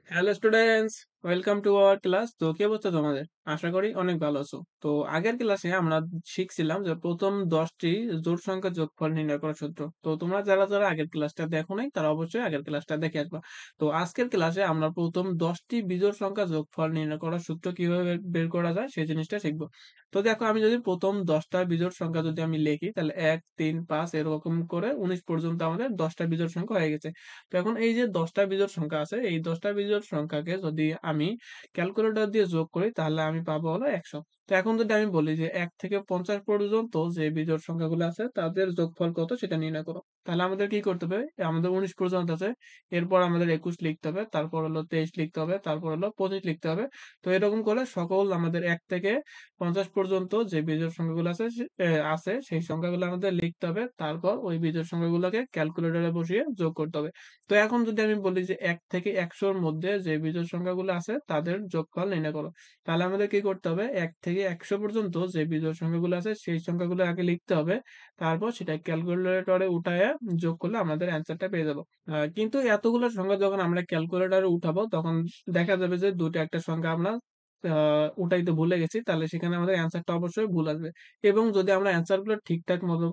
Hello students, welcome to our class. তো কি অবস্থা তোমাদের? আশা করি অনেক ভালো আছো। তো আগের ক্লাসে আমরা শিখছিলাম যে প্রথম 10টি জোড় সংখ্যার যোগফল নির্ণয় করার সূত্র। তো তোমরা যারা আগের ক্লাসটা দেখো নাই তারা অবশ্যই আগের ক্লাসটা দেখে আসবা। তো আজকের ক্লাসে আমরা প্রথম 10টি বিজোড় সংখ্যা যোগফল নির্ণয় করার সূত্র কিভাবে বের করা যায় সেই জিনিসটা শিখবো। তো দেখো, আমি যদি প্রথম 10টা বিজোড় সংখ্যা যদি আমি লিখি, তাহলে 1, 3, 5 এরকম করে 19 পর্যন্ত আমাদের 10টা বিজোড় সংখ্যা হয়ে গেছে। তো এখন এই যে 10টা বিজোড় সংখ্যা আছে, এই 10টা বিজোড় সংখ্যাকে যদি আমি ক্যালকুলেটর দিয়ে যোগ করি তাহলে আমি পাবো হলো 100। তো এখন যদি আমি বলি যে 1 থেকে 50 পর্যন্ত যে বিজোড় সংখ্যাগুলো আছে তাদের যোগফল কত সেটা নির্ণয় করো, তাহলে আমাদের কি করতে হবে? আমাদের 19 পর্যন্ত আছে, এরপর আমাদের 21 লিখতে হবে, তারপর হলো 23 লিখতে হবে, তারপর হলো 25 লিখতে হবে। তো এরকম করে সকল আমাদের 1 থেকে 50 পর্যন্ত যে বিজোড় সংখ্যাগুলো আছে আছে সেই সংখ্যাগুলো আমাদের লিখতে হবে, তারপর ওই বিজোড় সংখ্যাগুলোকে ক্যালকুলেটরে বসিয়ে যোগ করতে হবে। তো এখন যদি আমি বলি যে 1 থেকে 100 এর মধ্যে যে বিজোড় সংখ্যাগুলো আছে তাদের যোগফল নির্ণয় করো, তাহলে আমাদের কি করতে হবে? 1 থেকে 100 পর্যন্ত যে বিজোড় সংখ্যাগুলো আছে সেই সংখ্যাগুলো আগে লিখতে হবে, তারপর সেটা ক্যালকুলেটরে উঠায়ে যোগ করলে আমাদের অ্যান্সারটা পেয়ে যাবো। কিন্তু এতগুলো সংখ্যা যখন আমরা ক্যালকুলেটরে উঠাবো তখন দেখা যাবে যে দুটো একটা সংখ্যা আমরা উঠাইতে ভুলে গেছি, তাহলে সেখানে আমাদের অ্যান্সারটা অবশ্যই ভুল আসবে। এবং যদি আমরা অ্যান্সার গুলো ঠিকঠাক মতো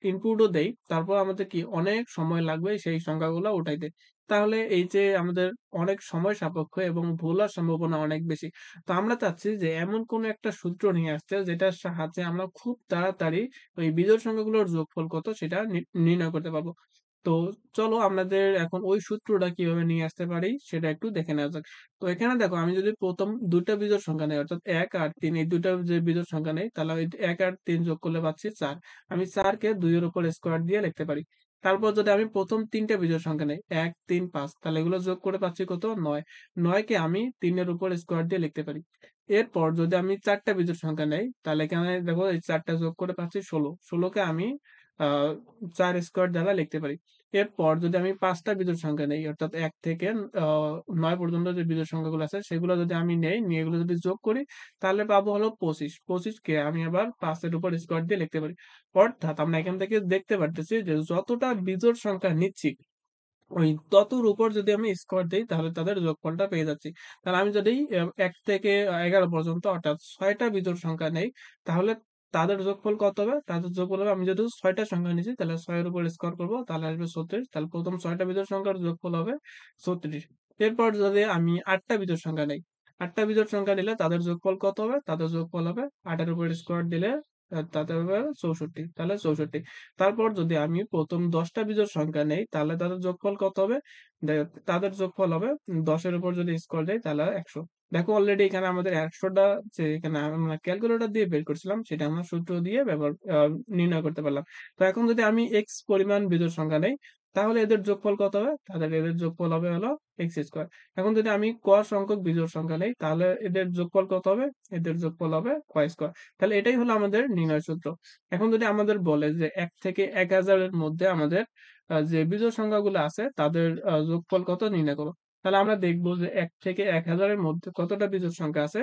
ইনপুটও দেই, তারপর আমাদের কি অনেক সময় লাগবে সেই সংখ্যাগুলো উঠাইতে। তাহলে এই যে আমাদের অনেক সময় সাপেক্ষ এবং ভুল হওয়ার সম্ভাবনা অনেক বেশি। তো আমরা চাচ্ছি যে এমন কোনো একটা সূত্র নিয়ে আসতে যেটার সাহায্যে আমরা খুব তাড়াতাড়ি ওই বিজোড় সংখ্যাগুলোর যোগফল কত সেটা নির্ণয় করতে পারবো। তো চলো আমাদের এখন ওই সূত্রটা কিভাবে নিয়ে আসতে পারি সেটা একটু দেখে নেওয়া যাক। তো এখানে দেখো, আমি যদি প্রথম দুইটা বিজোড় সংখ্যা নেই, অর্থাৎ 1 আর 3, এই দুইটা যে বিজোড় সংখ্যা নেই, তাহলে ওই 1 আর 3 যোগ করলে পাচ্ছি 4। আমি 4 কে 2 এর উপর স্কোয়ার দিয়ে লিখতে পারি। তারপর যদি আমি প্রথম তিনটা বিজোড় সংখ্যা নেই, 1, 3, 5, তাহলে এগুলো যোগ করে পাচ্ছি কত? 9। 9 কে আমি 3 এর উপর স্কোয়ার দিয়ে লিখতে পারি। এরপর যদি আমি চারটা বিজোড় সংখ্যা নেই, তাহলে এখানে দেখো এই চারটা যোগ করে পাচ্ছি 16। 16 কে আমি 4 স্কোয়ার দ্বারা লিখতে পারি। এরপর যদি আমি 5টা বিজোড় সংখ্যা নেই, অর্থাৎ 1 থেকে 9 পর্যন্ত যে বিজোড় সংখ্যাগুলো আছে সেগুলো যদি আমি নেই, নিয়ে এগুলো যদি যোগ করি তাহলে পাবো হলো 25। 25 কে আমি আবার 5 এর উপর স্কোয়ার দিয়ে লিখতে পারি। অর্থাৎ আমরা এখান থেকে দেখতে পারতেছি যে যতটা বিজোড় সংখ্যা নিচ্ছি ওই ততর উপর যদি আমি স্কোয়ার দেই তাহলে তাদের যোগফলটা পেয়ে যাচ্ছি। তাহলে আমি যদি 1 থেকে 11 পর্যন্ত অর্থাৎ 6টা বিজোড় সংখ্যা নেই, তাহলে তাদের যোগফল কত হবে? তাদের যোগফল হবে, আমি যেহেতু 6টা সংখ্যা নিয়েছি তাহলে 6 এর উপর স্কোয়ার করব, তাহলে আসবে 36। তাহলে প্রথম 6টা বিজোড় সংখ্যার যোগফল হবে 36। এরপর যদি আমি 8টা বিজোড় সংখ্যা নেই, 8টা বিজোড় সংখ্যা নিলে তাদের যোগফল কত হবে? তাদের যোগফল হবে 8 এর উপর স্কোয়ার দিলে তাদের হবে 64, তাহলে 64। তারপর যদি আমি প্রথম 10টা বিজোড় সংখ্যা নেই তাহলে তাদের যোগফল কত হবে? তাদের যোগফল হবে 10 এর উপর যদি স্কোয়ার দেই তাহলে 100। দেখো অলরেডি এখানে আমাদের 100টা যে এখানে আমরা ক্যালকুলেটর দিয়ে বের করছিলাম সেটা আমরা সূত্র দিয়ে ব্যবহার নির্ণয় করতে পারলাম। তো এখন যদি আমি এক্স পরিমাণ বিজোড় সংখ্যা নেই তাহলে এদের যোগফল কত হবে? তাহলে এদের যোগফল হবে হলো এক্স স্কোয়ার। এখন যদি আমি ক সংখ্যক বিজোড় সংখ্যা নেই তাহলে এদের যোগফল কত হবে? এদের যোগফল হবে ক স্কোয়ার। তাহলে এটাই হলো আমাদের নির্ণয় সূত্র। এখন যদি আমাদের বলে যে 1 থেকে 1000 এর মধ্যে আমাদের যে বিজোড় সংখ্যাগুলো আছে তাদের যোগফল কত নির্ণয় করো, তাহলে আমরা দেখবো যে 1 থেকে 1000 এর মধ্যে কতটা বিজোড় সংখ্যা আছে,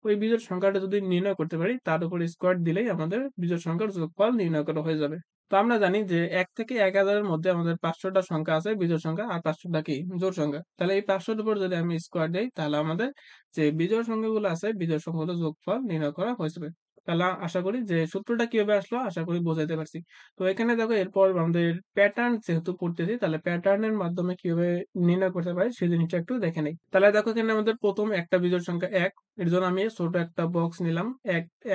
ওই বিজোড় সংখ্যাটা যদি নির্ণয় করতে পারি তার উপর স্কোয়ার দিলেই আমাদের বিজোড় সংখ্যার যোগফল নির্ণয় করা হয়ে যাবে। তো আমরা জানি যে 1 থেকে 1000 এর মধ্যে আমাদের 500টা সংখ্যা আছে বিজোড় সংখ্যা, আর 500টা কি জোড় সংখ্যা। তাহলে এই 500টার উপর যদি আমি স্কোয়ার দেই তাহলে আমাদের যে বিজোড় সংখ্যাগুলো আছে বিজোড় সংখ্যাগুলোর যোগফল নির্ণয় করা হয়ে যাবে। তাহলে আশা করি যে সূত্রটা কিভাবে আসলো আশা করি বোঝাইতে পারছি। তো এখানে দেখো, এরপর আমাদের প্যাটার্ন যেহেতু পড়তেছি তাহলে প্যাটার্নের মাধ্যমে কিভাবে নির্ণয় করতে পারি সেই জিনিসটা একটু দেখে নেই। তাহলে দেখো, এখানে আমাদের প্রথম একটা বিজোড় সংখ্যা 1, এর জন্য আমি ছোট একটা বক্স নিলাম,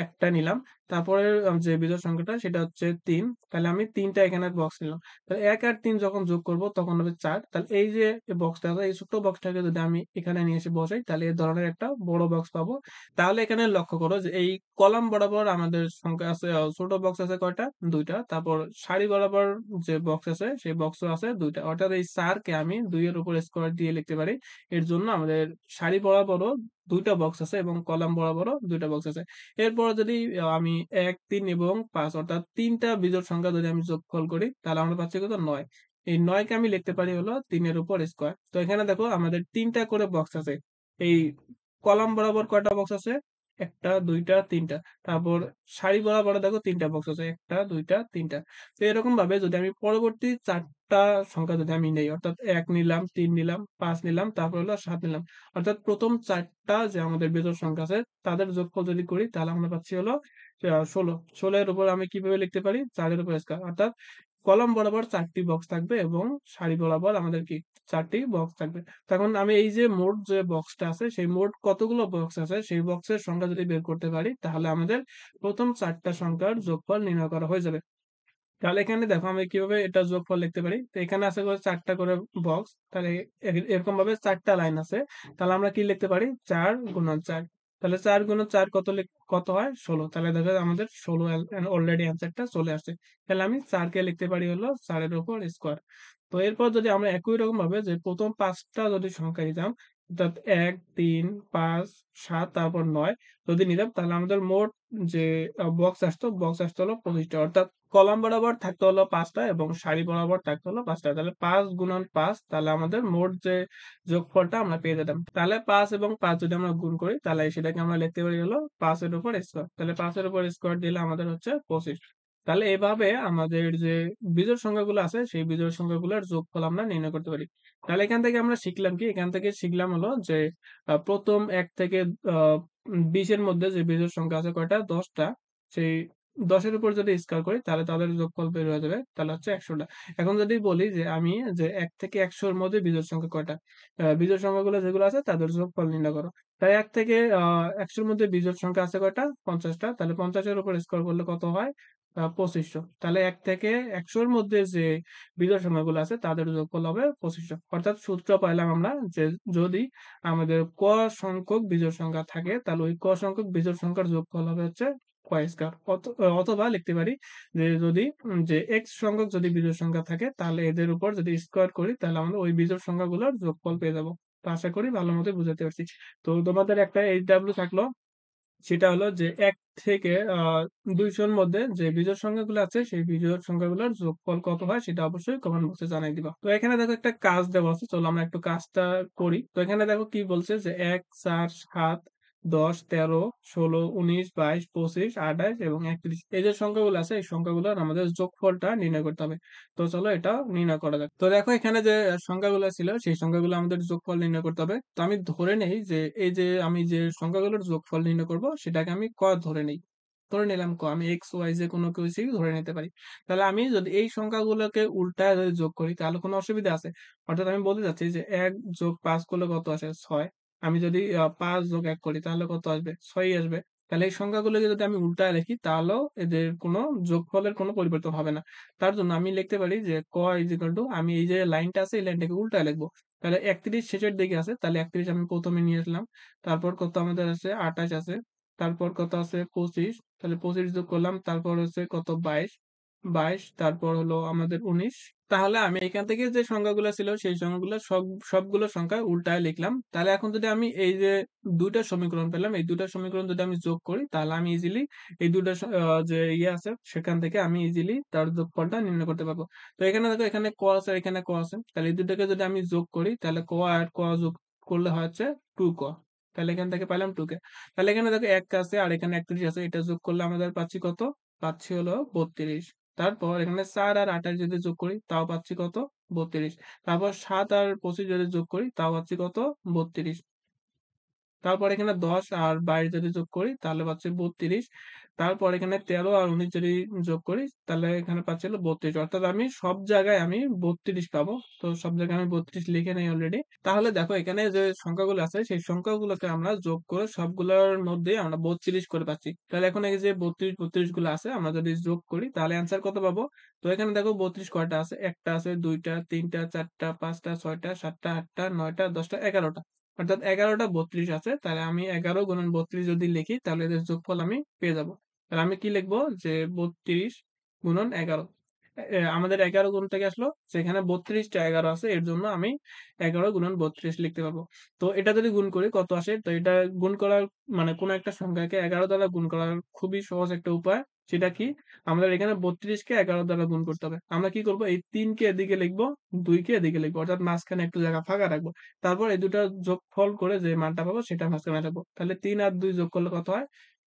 একটা নিলাম। তারপরে যে বিজোড় সংখ্যাটা সেটা হচ্ছে 3, তাহলে আমি 3টা এখানে বক্স নিলাম। তাহলে 1 আর 3 যখন যোগ করব তখন হবে 4। তাহলে এই যে বক্সটা আছে এই ছোট্ট বক্সটাকে যদি আমি এখানে নিয়ে এসে বসাই তাহলে এই ধরনের একটা বড় বক্স পাবো। তাহলে এখানে লক্ষ্য করো যে এই কলাম বরাবর আমাদের সংখ্যা আছে, ছোট বক্স আছে কয়টা? 2টা। তারপর সারি বরাবর যে বক্স আছে সেই বক্সও আছে 2টা। অর্থাৎ এই 4 কে আমি 2 এর উপর স্কোয়ার দিয়ে লিখতে পারি। এর জন্য আমাদের সারি বরাবরও 2টা বক্স আছে এবং কলাম বরাবরও 2টা বক্স আছে। এরপর যদি আমি 1, 3 এবং 5 অর্থাৎ 3টা বিজোড় সংখ্যা যদি আমি যোগফল করি তাহলে আমরা পাচ্ছি কত? 9। এই 9 কে আমি লিখতে পারি হলো 3 এর উপর স্কোয়ার। তো এখানে দেখো আমাদের 3টা করে বক্স আছে। এই কলাম বরাবর কয়টা বক্স আছে? ১ টা, ২ টা, ৩ টা। তারপর সারি বরাবর দেখো ৩ টা বক্স আছে। ১ টা, ২ টা, ৩ টা। তো এরকমভাবে যদি আমি পরবর্তী ৪ টা সংখ্যা যদি আমি নেই, অর্থাৎ ১ নিলাম, ৩ নিলাম, ৫ নিলাম, তারপর হলো ৭ নিলাম। অর্থাৎ ১ম ৪ টা যে আমাদের বিজোড় সংখ্যা আছে, তাদের যোগফল যদি করি তাহলে আমরা পাচ্ছি হলো ১৬। ১৬ এর উপর আমি কিভাবে লিখতে পারি? ৪ এর উপর স্কয়ার। অর্থাৎ কলাম বরাবর ৪ টি বক্স থাকবে এবং সারি বরাবর আমাদের কি ৪ টি বক্স থাকবে। তখন আমি এই যে মোট যে বক্সটা আছে, সেই মোট কতগুলো বক্স আছে, সেই বক্সের সংখ্যা যদি বের করতে পারি, তাহলে আমাদের ১ম ৪ টা সংখ্যার যোগফল নির্ণয় করা হয়ে যাবে। তাহলে এখানে দেখো আমি কিভাবে এটা যোগফল লিখতে পারি। তো এখানে আছে করে ৪ টা করে বক্স। তাহলে এরকম ভাবে ৪ টা লাইন আছে। তাহলে আমরা কি লিখতে পারি? ৪ গুণন ৪। তাহলে ৪ গুণন ৪ কত হয়? ১৬। তাহলে দেখো আমাদের ১৬ অলরেডি অ্যান্সারটা চলে আসছে। তাহলে আমি ৪ কে লিখতে পারি হলো ৪ এর উপর স্কোয়ার। তো এরপর যদি আমরা একই রকম ভাবে যে প্রথম ৫ টা যদি সংখ্যা নিতাম, অর্থাৎ ১, ৩, ৫, ৭ তারপর ৯ যদি নিতাম, তাহলে আমাদের মোট যে বক্স আসতো হলো ২৫ টা। অর্থাৎ কলাম বরাবর থাকতে হলো ৫ টা এবং সারি বরাবর থাকতে হলো ৫ টা। তাহলে ৫ গুণন ৫, তাহলে আমাদের মোট যে যোগফলটা আমরা পেয়ে যেতাম। তাহলে ৫ এবং ৫ যদি আমরা গুণ করি, তাহলে সেটাকে আমরা লিখতে পারি হলো ৫ এর উপর স্কোয়ার। তাহলে ৫ এর উপর স্কোয়ার দিলে আমাদের হচ্ছে ২৫। তাহলে এভাবে আমাদের যে বিজোড় সংখ্যাগুলো আছে, সেই বিজোড় সংখ্যাগুলোর যোগফল আমরা নির্ণয় করতে পারি। তাহলে এখান থেকে আমরা শিখলাম কি? এখান থেকে শিখলাম হলো যে প্রথম ১ থেকে আ ২০ এর মধ্যে যে বিজোড় সংখ্যা আছে কয়টা? ১০ টা। সেই ১০ এর উপর যদি স্কয়ার করি, তাহলে তাদের যোগফল বের হয়ে যাবে। তাহলে হচ্ছে ১০০ টা। এখন যদি বলি যে আমি যে ১ থেকে ১০০ এর মধ্যে বিজোড় সংখ্যা কয়টা? বিজোড় সংখ্যাগুলো যেগুলো আছে তাদের যোগফল নির্ণয় করো। তাই ১ থেকে ১০০ এর মধ্যে বিজোড় সংখ্যা আছে কয়টা? ৫০ টা। তাহলে ৫০ এর উপর স্কয়ার করলে কত হয়? ২৫০০। তাহলে ১ থেকে ১০০ এর মধ্যে যে বিজোড় সংখ্যাগুলো আছে তাদের যোগফল হবে ২৫০০। অর্থাৎ সূত্র পাইলাম আমরা যে যদি আমাদের ক সংখ্যক বিজোড় সংখ্যা থাকে, তাহলে ওই ক সংখ্যক বিজোড় সংখ্যার যোগফল হবে হচ্ছে ক স্কয়ার। অথবা লিখতে পারি যে যদি যে x সংখ্যক যদি বিজোড় সংখ্যা থাকে, তাহলে এদের উপর যদি স্কয়ার করি, তাহলে আমরা ওই বিজোড় সংখ্যাগুলোর যোগফল পেয়ে যাবো। তো আশা করি ভালো মতোই বুঝাতে পারছি। তো তোমাদের একটা HW থাকলো, সেটা হলো যে ১ থেকে ২০০ র মধ্যে যে বিজোড় সংখ্যাগুলো আছে, সেই বিজোড় সংখ্যাগুলোর যোগফল কত হয় সেটা অবশ্যই কমেন্ট বক্সে জানাই দিবা। তো এখানে দেখো একটা কাজ দেওয়া আছে। চলো আমরা একটু কাজটা করি। তো এখানে দেখো কি বলছে যে ১, ৪, ৭, ১০, ১৩, ১৬, ১৯, ২২, ২৫, ২৮ এবং ৩১। এই যে সংখ্যাগুলো আছে, এই সংখ্যাগুলোর আমাদের যোগফলটা নির্ণয় করতে হবে। তো চলো এটা নির্ণয় করা যাক। তো দেখো এখানে যে সংখ্যাগুলো ছিল, সেই সংখ্যাগুলো আমাদের যোগফল নির্ণয় করতে হবে। তো আমি ধরে নেই যে এই যে আমি যে সংখ্যাগুলোর যোগফল নির্ণয় করব, সেটাকে আমি ক ধরে নেই। ধরে নিলাম ক। আমি x, y যে কোনো কিছুই ধরে নিতে পারি। তাহলে আমি যদি এই সংখ্যাগুলোকে উল্টায় যদি যোগ করি, তাহলে কোনো অসুবিধা আছে? অর্থাৎ আমি বলতে চাচ্ছি যে ১ + ৫ করলে কত আসে? ৬। আমি যদি ৫ + ১ করি তাহলে কত আসবে? ৬ই আসবে। তাহলে এই সংখ্যাগুলোকে যদি আমি উল্টায় লিখি, তাহলেও এদের কোনো যোগফলের কোনো পরিবর্তন হবে না। তার জন্য আমি লিখতে পারি যে ক = আমি এই যে লাইনটা আছে, এই লাইনটাকে উল্টায় লিখব। তাহলে ৩১ শেষের দিকে আছে, তাহলে ৩১ আমি ১ম এ নিয়ে আসলাম। তারপর কত আমাদের আছে? ২৮ আছে। তারপর কত আছে? ২৫। তাহলে ২৫ যোগ করলাম। তারপর হচ্ছে কত? ২২। ২২ তারপর হলো আমাদের ১৯। তাহলে আমি এখান থেকে যে সংখ্যাগুলো ছিল, সেই সংখ্যাগুলো সবগুলো সংখ্যা উল্টায় লিখলাম। তাহলে এখন যদি আমি এই যে ২ টা সমীকরণ পেলাম, এই ২ টা সমীকরণ যদি আমি যোগ করি, তাহলে আমি ইজিলি এই ২ টা যে আছে, সেখান থেকে আমি ইজিলি তার যোগফলটা নির্ণয় করতে পারবো। তো এখানে দেখো, এখানে ক আছে, এখানে ক আছে। তাহলে এই ২ টাকে যদি আমি যোগ করি, তাহলে ক আর ক যোগ করলে হয় হচ্ছে 2ক। তাহলে এখান থেকে পাইলাম 2k। তাহলে এখানে দেখো ১ আছে আর এখানে ৩১ আছে। এটা যোগ করলে আমাদের পাচ্ছি কত? পাচ্ছি হলো ৩২। তারপর এখানে ৪ আর ২৮ যদি যোগ করি, তাও পাচ্ছি কত? ৩২। তারপর ৭ আর ২৫ যদি যোগ করি, তাও পাচ্ছি কত? ৩২। তারপর এখানে ১০ আর ২২ যদি যোগ করি, তাহলে পাচ্ছি ৩২। তারপর এখানে ১৩ আর ১৯ যদি যোগ করি, তাহলে এখানে পাচ্ছি হলো ৩২। অর্থাৎ আমি সব জায়গায় আমি ৩২ পাবো। তো সব জায়গায় আমি ৩২ লিখে নেই অলরেডি। তাহলে দেখো এখানে যে সংখ্যাগুলো আছে, সেই সংখ্যাগুলোকে আমরা যোগ করে সবগুলোর মধ্যেই আমরা ৩২ করে পাচ্ছি। তাহলে এখন এই যে ৩২ গুলো আছে, আমরা যদি যোগ করি, তাহলে অ্যান্সার কত পাবো? তো এখানে দেখো ৩২ কয়টা আছে? ১ টা আছে, ২ টা, ৩ টা, ৪ টা, ৫ টা, ৬ টা, ৭ টা, ৮ টা, ৯ টা, ১০ টা, ১১ টা। অর্থাৎ ১১ টা ৩২ আছে। তাহলে আমি ১১ গুণন ৩২ যদি লিখি, তাহলে এদের যোগফল আমি পেয়ে যাবো। তাহলে আমি কি লিখবো? যে ৩২ গুণন ১১। আমাদের ১১ গুণ থেকে আসলো, সেখানে ৩২ টা ১১ আছে। এর জন্য আমি ১১ গুণন ৩২ লিখতে পারবো। তো এটা যদি গুণ করি কত আসে? তো এটা গুণ করার মানে কোন একটা সংখ্যাকে ১১ দ্বারা গুণ করার খুবই সহজ একটা উপায়। সেটা কি? আমাদের এখানে ৩২ কে ১১ দ্বারা গুণ করতে হবে। আমরা কি করব? এই ৩ কে এদিকে লিখবো, ২ কে এদিকে লিখবো। অর্থাৎ মাঝখানে একটু জায়গা ফাঁকা রাখবো। তারপর এই ২ টার যোগফল করে যে মানটা পাবো সেটা মাঝখানে রাখবো। তাহলে ৩ আর ২ যোগ করলে কত হয়?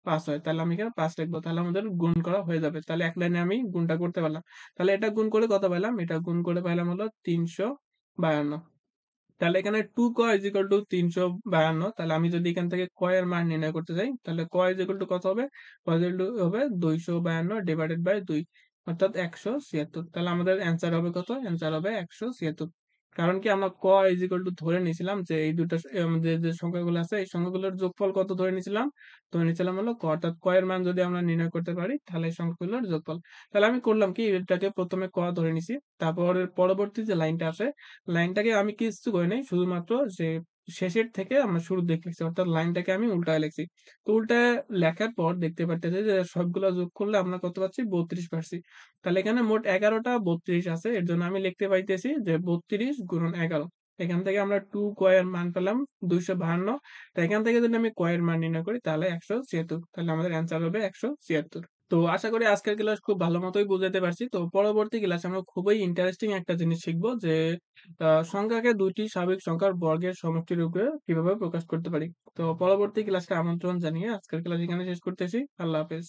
৫ হয়। তাহলে আমি এখানে ৫ লিখবো। তাহলে আমাদের গুণ করা হয়ে যাবে। তাহলে এক লাইনে আমি গুণটা করতে পারলাম। তাহলে এটা গুণ করে কত পাইলাম? এটা গুণ করে পাইলাম হলো ৩৫২। তাহলে এখানে 2 ক is equal to ৩৫২। তাহলে আমি যদি এখান থেকে ক এর মান নির্ণয় করতে চাই, তাহলে ক is equal to কত হবে? ক is equal to হবে ২৫২ ডিভাইডেড বাই ২ অর্থাৎ ১৭৬। তাহলে আমাদের অ্যান্সার হবে কত? অ্যান্সার হবে ১৭৬। কারণ কি আমরা ক is equal to ধরে নিয়েছিলাম যে এই ২ টা আমাদের যে সংখ্যাগুলো আছে এই সংখ্যাগুলোর যোগফল কত ধরে নিয়েছিলাম? ধরে নিয়েছিলাম হলো ক, অর্থাৎ ক এর মান যদি আমরা নির্ণয় করতে পারি তাহলে এই সংখ্যাগুলোর যোগফল। তাহলে আমি করলাম কি এটাকে ১ম এ ক ধরে নিছি। তারপর পরবর্তী যে লাইনটা আছে লাইনটাকে আমি কিচ্ছু করি নাই। শুধুমাত্র যে শেষের থেকে আমরা শুরুর দিকে লিখছি। অর্থাৎ লাইনটাকে আমি উল্টায় লিখছি। তো উল্টায় লেখার পর দেখতে পারতেছি যে সবগুলা যোগ করলে আমরা কত পাচ্ছি? ৩২ পাচ্ছি। তাহলে এখানে মোট ১১ টা ৩২ আছে। এর জন্য আমি লিখতে পাইতেছি যে ৩২ গুণন ১১। এখান থেকে আমরা 2 ক এর মান পেলাম ২৫২। তো এখান থেকে যদি আমি ক এর মান নির্ণয় করি তাহলে ১৭৬। তাহলে আমাদের অ্যান্সার হবে ১৭৬। তো আশা করি আজকের ক্লাস খুব ভালো মতোই বুঝাতে পারছি। তো পরবর্তী ক্লাসে আমরা খুবই ইন্টারেস্টিং একটা জিনিস শিখব যে সংখ্যাকে ২ টি স্বাভাবিক সংখ্যার বর্গের সমষ্টিরূপে কিভাবে প্রকাশ করতে পারি। তো পরবর্তী ক্লাসে আমন্ত্রণ জানিয়ে আজকের ক্লাস এখানে শেষ করতেছি। আল্লাহ হাফেজ।